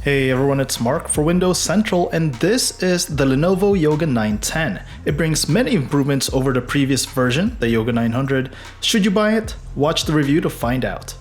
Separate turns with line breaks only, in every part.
Hey everyone, it's Mark for Windows Central, and this is the Lenovo Yoga 910. It brings many improvements over the previous version, the Yoga 900. Should you buy it? Watch the review to find out.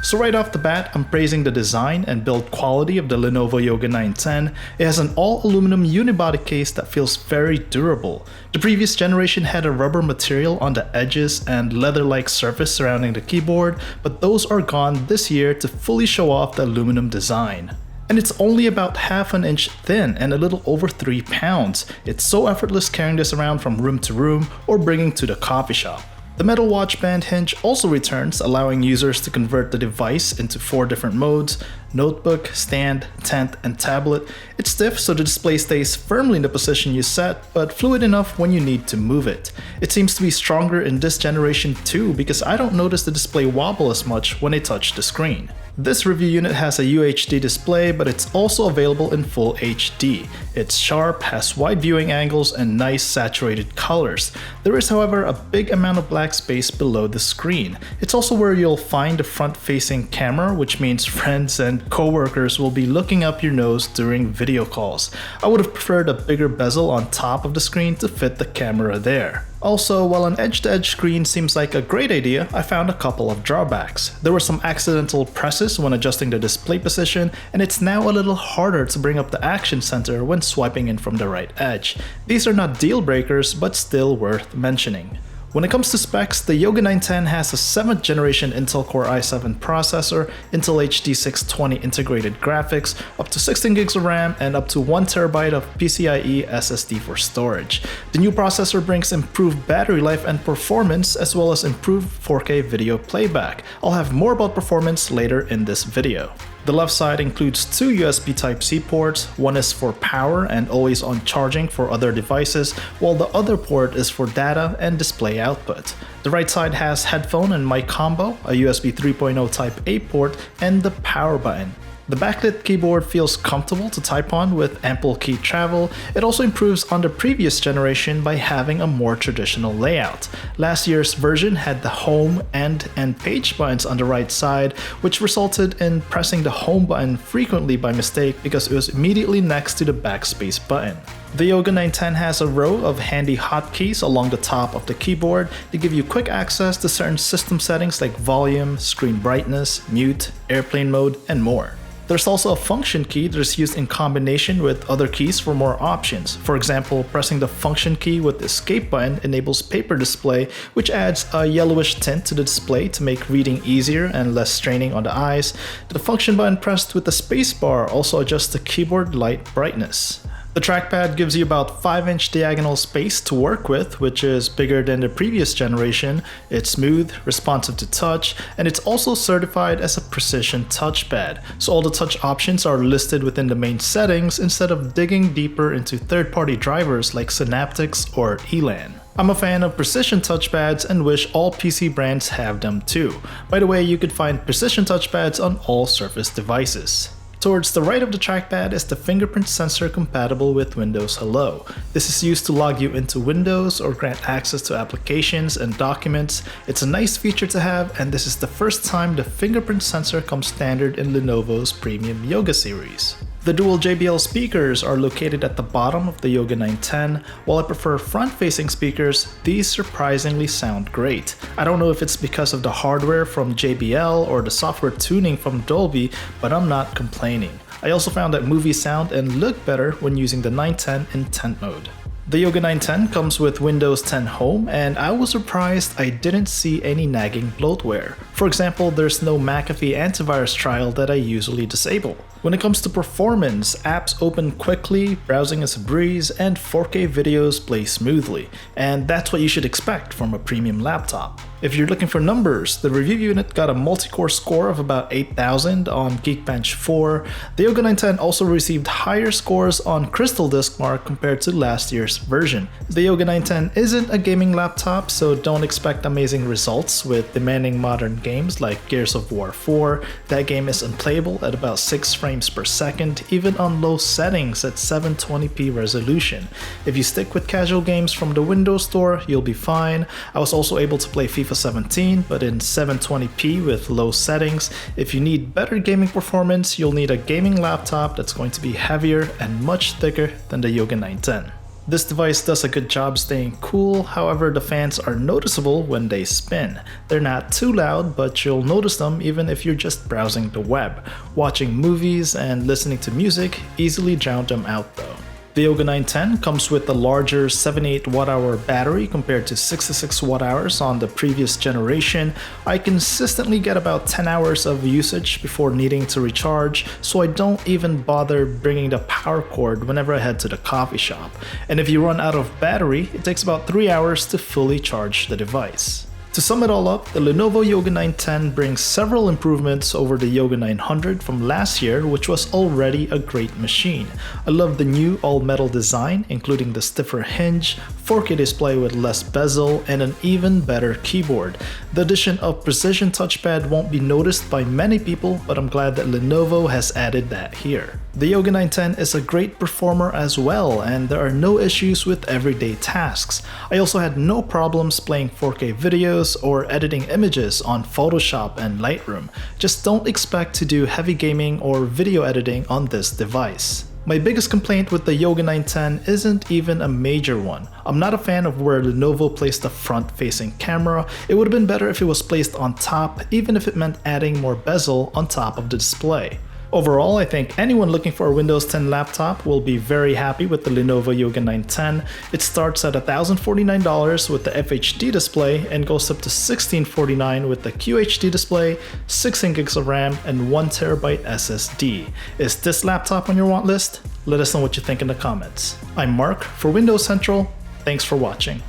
So right off the bat, I'm praising the design and build quality of the Lenovo Yoga 910. It has an all-aluminum unibody case that feels very durable. The previous generation had a rubber material on the edges and leather-like surface surrounding the keyboard, but those are gone this year to fully show off the aluminum design. And it's only about half an inch thin and a little over 3 pounds. It's so effortless carrying this around from room to room or bringing to the coffee shop. The metal watch band hinge also returns, allowing users to convert the device into 4 different modes: notebook, stand, tent, and tablet. It's stiff so the display stays firmly in the position you set, but fluid enough when you need to move it. It seems to be stronger in this generation too, because I don't notice the display wobble as much when I touch the screen. This review unit has a UHD display, but it's also available in Full HD. It's sharp, has wide viewing angles, and nice saturated colors. There is, however, a big amount of black space below the screen. It's also where you'll find the front-facing camera, which means friends and co-workers will be looking up your nose during video calls. I would have preferred a bigger bezel on top of the screen to fit the camera there. Also, while an edge-to-edge screen seems like a great idea, I found a couple of drawbacks. There were some accidental presses when adjusting the display position, and it's now a little harder to bring up the action center when swiping in from the right edge. These are not deal breakers, but still worth mentioning. When it comes to specs, the Yoga 910 has a 7th generation Intel Core i7 processor, Intel HD 620 integrated graphics, up to 16 gigs of RAM, and up to 1 TB of PCIe SSD for storage. The new processor brings improved battery life and performance, as well as improved 4K video playback. I'll have more about performance later in this video. The left side includes 2 USB Type-C ports. One is for power and always-on charging for other devices, while the other port is for data and display output. The right side has headphone and mic combo, a USB 3.0 Type-A port, and the power button. The backlit keyboard feels comfortable to type on with ample key travel. It also improves on the previous generation by having a more traditional layout. Last year's version had the home, end, and page buttons on the right side, which resulted in pressing the home button frequently by mistake because it was immediately next to the backspace button. The Yoga 910 has a row of handy hotkeys along the top of the keyboard to give you quick access to certain system settings like volume, screen brightness, mute, airplane mode, and more. There's also a function key that is used in combination with other keys for more options. For example, pressing the function key with the escape button enables paper display, which adds a yellowish tint to the display to make reading easier and less straining on the eyes. The function button pressed with the spacebar also adjusts the keyboard light brightness. The trackpad gives you about 5-inch diagonal space to work with, which is bigger than the previous generation. It's smooth, responsive to touch, and it's also certified as a precision touchpad. So all the touch options are listed within the main settings instead of digging deeper into third-party drivers like Synaptics or Elan. I'm a fan of precision touchpads and wish all PC brands have them too. By the way, you could find precision touchpads on all Surface devices. Towards the right of the trackpad is the fingerprint sensor compatible with Windows Hello. This is used to log you into Windows or grant access to applications and documents. It's a nice feature to have, and this is the first time the fingerprint sensor comes standard in Lenovo's premium Yoga series. The dual JBL speakers are located at the bottom of the Yoga 910. While I prefer front-facing speakers, these surprisingly sound great. I don't know if it's because of the hardware from JBL or the software tuning from Dolby, but I'm not complaining. I also found that movies sound and look better when using the 910 in tent mode. The Yoga 910 comes with Windows 10 Home, and I was surprised I didn't see any nagging bloatware. For example, there's no McAfee antivirus trial that I usually disable. When it comes to performance, apps open quickly, browsing is a breeze, and 4K videos play smoothly. And that's what you should expect from a premium laptop. If you're looking for numbers, the review unit got a multi-core score of about 8,000 on Geekbench 4. The Yoga 910 also received higher scores on Crystal Disk Mark compared to last year's version. The Yoga 910 isn't a gaming laptop, so don't expect amazing results with demanding modern games like Gears of War 4. That game is unplayable at about 6 frames per second, even on low settings at 720p resolution. If you stick with casual games from the Windows Store, you'll be fine. I was also able to play FIFA 17, but in 720p with low settings. If you need better gaming performance, you'll need a gaming laptop that's going to be heavier and much thicker than the Yoga 910. This device does a good job staying cool, however the fans are noticeable when they spin. They're not too loud, but you'll notice them even if you're just browsing the web. Watching movies and listening to music easily drown them out though. The Yoga 910 comes with a larger 78 Wh battery compared to 66 Wh on the previous generation. I consistently get about 10 hours of usage before needing to recharge, so I don't even bother bringing the power cord whenever I head to the coffee shop. And if you run out of battery, it takes about 3 hours to fully charge the device. To sum it all up, the Lenovo Yoga 910 brings several improvements over the Yoga 900 from last year, which was already a great machine. I love the new all-metal design, including the stiffer hinge, 4K display with less bezel, and an even better keyboard. The addition of precision touchpad won't be noticed by many people, but I'm glad that Lenovo has added that here. The Yoga 910 is a great performer as well, and there are no issues with everyday tasks. I also had no problems playing 4K videos or editing images on Photoshop and Lightroom. Just don't expect to do heavy gaming or video editing on this device. My biggest complaint with the Yoga 910 isn't even a major one. I'm not a fan of where Lenovo placed the front-facing camera. It would have been better if it was placed on top, even if it meant adding more bezel on top of the display. Overall, I think anyone looking for a Windows 10 laptop will be very happy with the Lenovo Yoga 910. It starts at $1,049 with the FHD display and goes up to $1,649 with the QHD display, 16 gigs of RAM, and 1TB SSD. Is this laptop on your want list? Let us know what you think in the comments. I'm Mark for Windows Central. Thanks for watching.